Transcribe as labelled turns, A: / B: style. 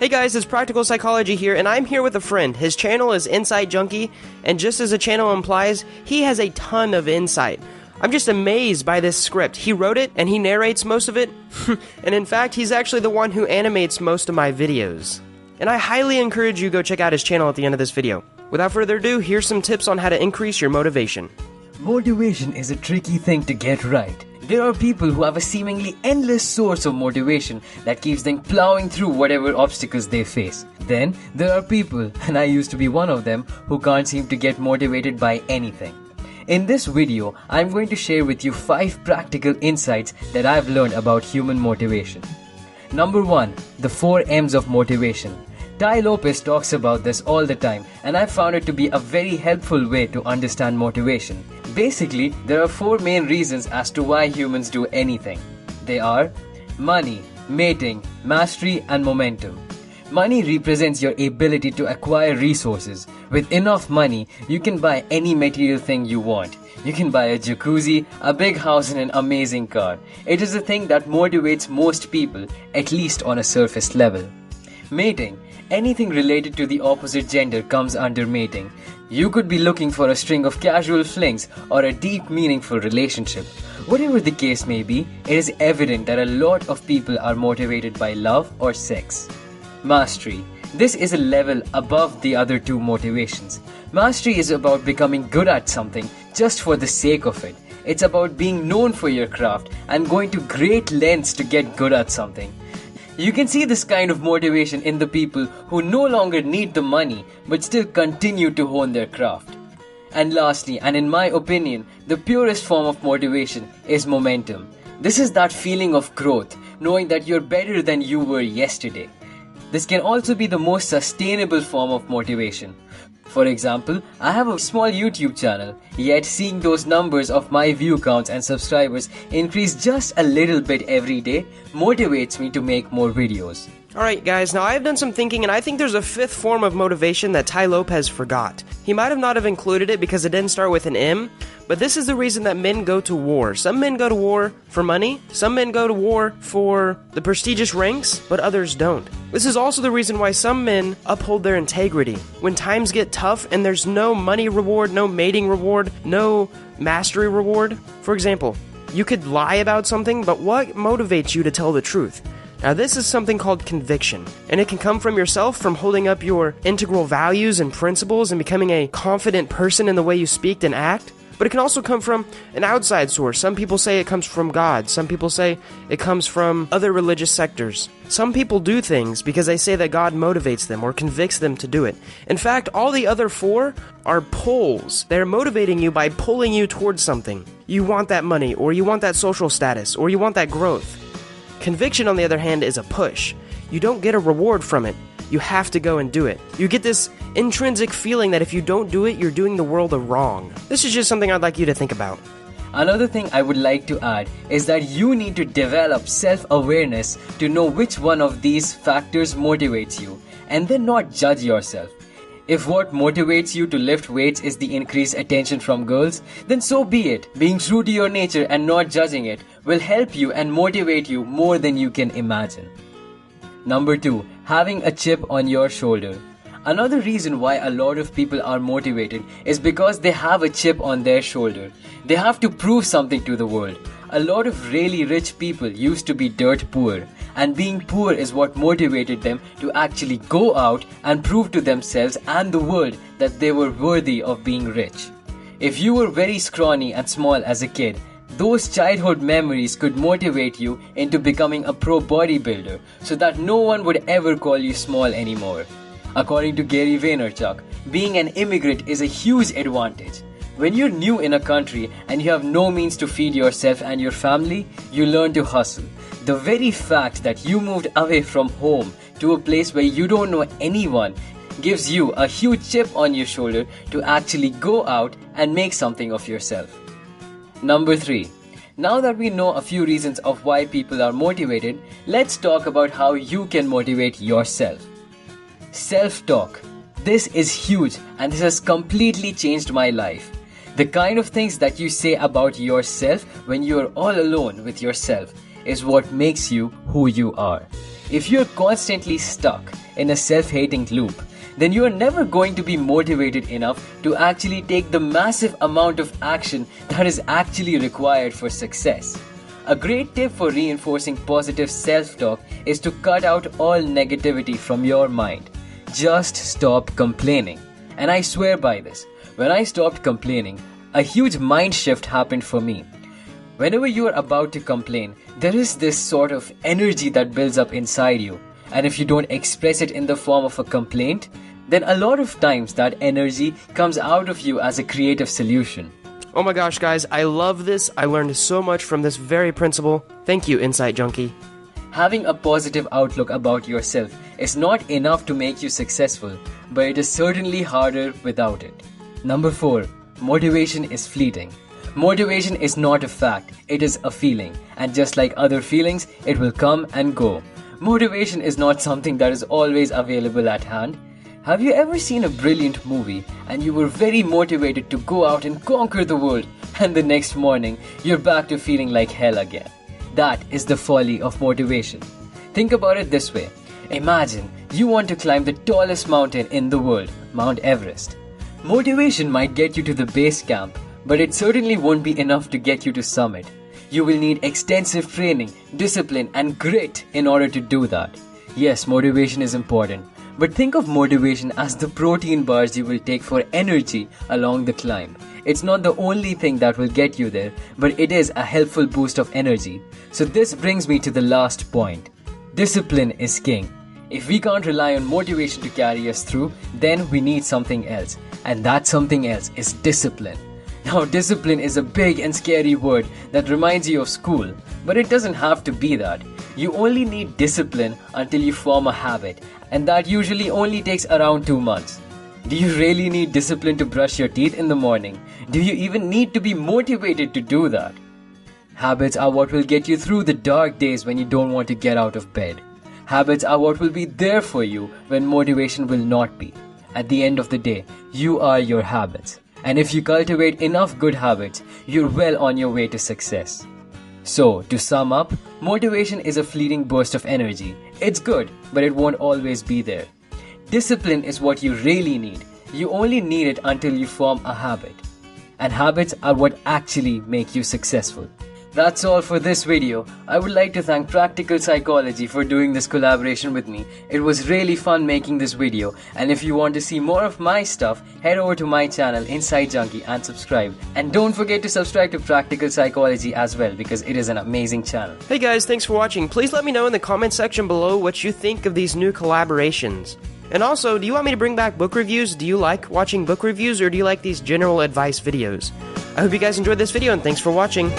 A: Hey guys, it's Practical Psychology here, and I'm here with a friend. His channel is Insight Junkie, and just as the channel implies, he has a ton of insight. I'm just amazed by this script. He wrote it, and he narrates most of it, and in fact, he's actually the one who animates most of my videos. And I highly encourage you to go check out his channel at the end of this video. Without further ado, here's some tips on how to increase your motivation.
B: Motivation is a tricky thing to get right. There are people who have a seemingly endless source of motivation that keeps them plowing through whatever obstacles they face. Then, there are people, and I used to be one of them, who can't seem to get motivated by anything. In this video, I'm going to share with you 5 practical insights that I've learned about human motivation. Number 1. The 4 M's of motivation. Tai Lopez talks about this all the time, and I found it to be a very helpful way to understand motivation. Basically, there are 4 main reasons as to why humans do anything. They are money, mating, mastery, and momentum. Money represents your ability to acquire resources. With enough money, you can buy any material thing you want. You can buy a jacuzzi, a big house, and an amazing car. It is a thing that motivates most people, at least on a surface level. Mating. Anything related to the opposite gender comes under mating. You could be looking for a string of casual flings or a deep, meaningful relationship. Whatever the case may be, it is evident that a lot of people are motivated by love or sex. Mastery. This is a level above the other 2 motivations. Mastery is about becoming good at something just for the sake of it. It's about being known for your craft and going to great lengths to get good at something. You can see this kind of motivation in the people who no longer need the money but still continue to hone their craft. And lastly, and in my opinion, the purest form of motivation is momentum. This is that feeling of growth, knowing that you're better than you were yesterday. This can also be the most sustainable form of motivation. For example, I have a small YouTube channel, yet seeing those numbers of my view counts and subscribers increase just a little bit every day motivates me to make more videos.
A: Alright guys, now I've done some thinking and I think there's a 5th form of motivation that Tai Lopez forgot. He might have not have included it because it didn't start with an M, but this is the reason that men go to war. Some men go to war for money, some men go to war for the prestigious ranks, but others don't. This is also the reason why some men uphold their integrity. When times get tough and there's no money reward, no mating reward, no mastery reward. For example, you could lie about something, but what motivates you to tell the truth? Now this is something called conviction, and it can come from yourself, from holding up your integral values and principles and becoming a confident person in the way you speak and act. But it can also come from an outside source. Some people say it comes from God. Some people say it comes from other religious sectors. Some people do things because they say that God motivates them or convicts them to do it. In fact, all the other 4 are pulls. They're motivating you by pulling you towards something. You want that money, or you want that social status, or you want that growth. Conviction, on the other hand, is a push. You don't get a reward from it. You have to go and do it. You get this intrinsic feeling that if you don't do it, you're doing the world a wrong. This is just something I'd like you to think about.
B: Another thing I would like to add is that you need to develop self-awareness to know which one of these factors motivates you, and then not judge yourself. If what motivates you to lift weights is the increased attention from girls, then so be it. Being true to your nature and not judging it will help you and motivate you more than you can imagine. Number 2. Having a chip on your shoulder. Another reason why a lot of people are motivated is because they have a chip on their shoulder. They have to prove something to the world. A lot of really rich people used to be dirt poor, and being poor is what motivated them to actually go out and prove to themselves and the world that they were worthy of being rich. If you were very scrawny and small as a kid, those childhood memories could motivate you into becoming a pro bodybuilder so that no one would ever call you small anymore. According to Gary Vaynerchuk, being an immigrant is a huge advantage. When you're new in a country and you have no means to feed yourself and your family, you learn to hustle. The very fact that you moved away from home to a place where you don't know anyone gives you a huge chip on your shoulder to actually go out and make something of yourself. Number 3. Now that we know a few reasons of why people are motivated, let's talk about how you can motivate yourself. Self-talk. This is huge, and this has completely changed my life. The kind of things that you say about yourself when you're all alone with yourself is what makes you who you are. If you're constantly stuck, in a self-hating loop, then you are never going to be motivated enough to actually take the massive amount of action that is actually required for success. A great tip for reinforcing positive self-talk is to cut out all negativity from your mind. Just stop complaining. And I swear by this, when I stopped complaining, a huge mind shift happened for me. Whenever you are about to complain, there is this sort of energy that builds up inside you. And if you don't express it in the form of a complaint, then a lot of times that energy comes out of you as a creative solution.
A: Oh my gosh, guys, I love this. I learned so much from this very principle. Thank you, Insight Junkie.
B: Having a positive outlook about yourself is not enough to make you successful, but it is certainly harder without it. Number 4. Motivation is fleeting. Motivation is not a fact, it is a feeling, and just like other feelings, it will come and go. Motivation is not something that is always available at hand. Have you ever seen a brilliant movie and you were very motivated to go out and conquer the world, and the next morning you're back to feeling like hell again? That is the folly of motivation. Think about it this way. Imagine you want to climb the tallest mountain in the world, Mount Everest. Motivation might get you to the base camp, but it certainly won't be enough to get you to summit. You will need extensive training, discipline, and grit in order to do that. Yes, motivation is important, but think of motivation as the protein bars you will take for energy along the climb. It's not the only thing that will get you there, but it is a helpful boost of energy. So this brings me to the last point. Discipline is king. If we can't rely on motivation to carry us through, then we need something else. And that something else is discipline. Now, discipline is a big and scary word that reminds you of school, but it doesn't have to be that. You only need discipline until you form a habit, and that usually only takes around 2 months. Do you really need discipline to brush your teeth in the morning? Do you even need to be motivated to do that? Habits are what will get you through the dark days when you don't want to get out of bed. Habits are what will be there for you when motivation will not be. At the end of the day, you are your habits. And if you cultivate enough good habits, you're well on your way to success. So, to sum up, motivation is a fleeting burst of energy. It's good, but it won't always be there. Discipline is what you really need. You only need it until you form a habit. And habits are what actually make you successful. That's all for this video. I would like to thank Practical Psychology for doing this collaboration with me. It was really fun making this video, and if you want to see more of my stuff, head over to my channel Insight Junkie and subscribe. And don't forget to subscribe to Practical Psychology as well, because it is an amazing channel.
A: Hey guys, thanks for watching. Please let me know in the comment section below what you think of these new collaborations. And also, do you want me to bring back book reviews? Do you like watching book reviews, or do you like these general advice videos? I hope you guys enjoyed this video, and thanks for watching.